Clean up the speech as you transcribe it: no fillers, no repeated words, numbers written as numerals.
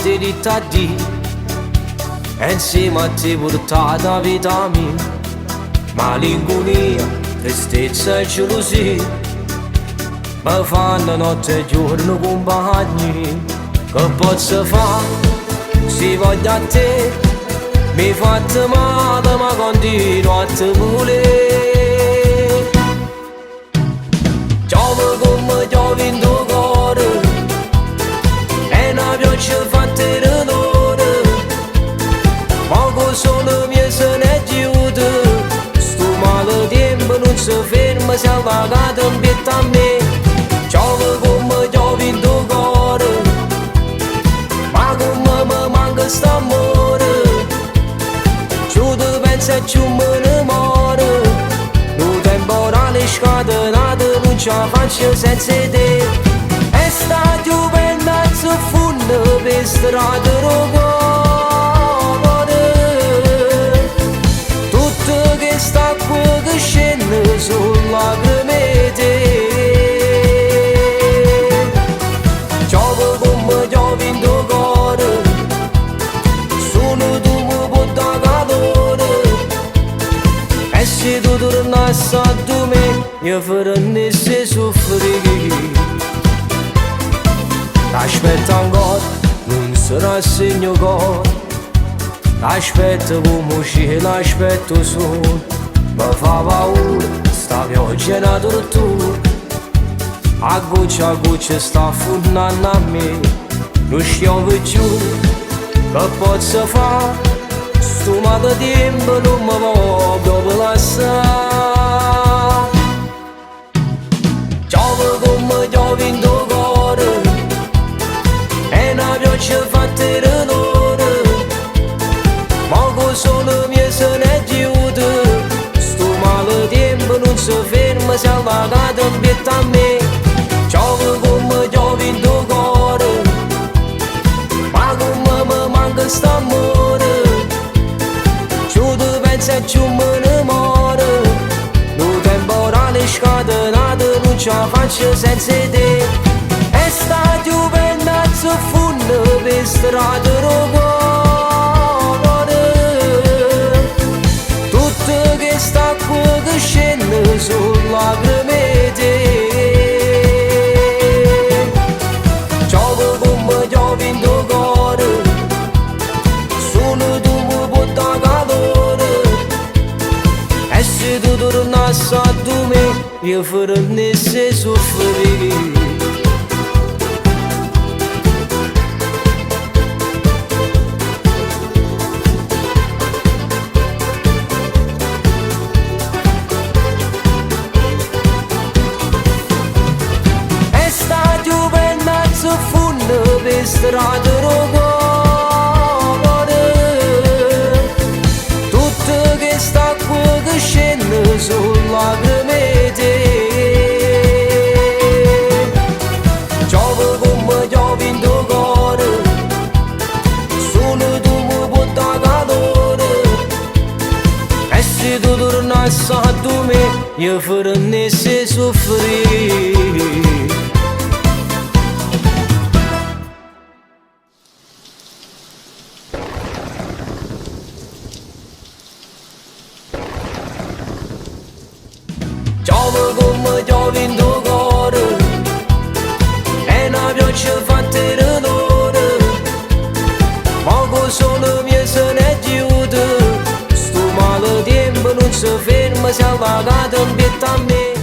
dell'età di e insieme a te portata vita mia, malinconia, tristezza e gelosia mi fanno notte e giorno compagni. Che posso fare se voglio a te? Mi fatto male ma continuo a te volere. Giove come giove in tuo cuore e una pioggia fatta d'onore, poco solo mi se ne aiuta. Sto male tempo non si ferma, si è vagato in pietà a me. Giove come giove in tuo cuore, ma come mi manca st'amore. Giù ti penso e giù me ne muore, un temporale scatenato non ce la faccio senza te. E sta gioventù si fonde per strada rocone, tutto che sta qui che scende sulle lacrime te. Giove come giove in tuo cuore, sono tu mi porta calore. E se tu tornassi a me, io farei se soffrire. Aspetta ancora, non si rassegna ancora. Aspetta come uscire, l'aspetto solo. Mi fa paura, sta pioggia è una tortura. A goccia sta affondando a me. Non sciove giù, che posso fare? Sto male tempo non mi può proprio lasciare. Giove come giove in tuo cuore e una pioggia fatta d'onore, poco solo mi se ne aiuta. Sto male tempo non si ferma, si è vagato in pietà a me. Giove come giove in tuo cuore, ma come mi manca st'amore. Giù ti penso e giù me ne muore, un temporale scatenato non ce la faccio senza te. E sta gioventù si fonde per strada rocone, tutto che sta qui che scende sulle lacrime te. Giove come giove in tuo cuore, sono tu mi porta calore. E se tu tornassi a me, io farei se soffrire. Per strada rocone, tutto che sta qui che scende sulle lacrime te. Giove come giove in tuo cuore, sono tu mi porta calore. E se tu tornassi a me, io farei se soffrire. Giove come giove in tuo cuore e una pioggia fatta d'onore, poco solo mi se ne aiuta. Sto male tempo non si ferma, si è vagato in pietà a me.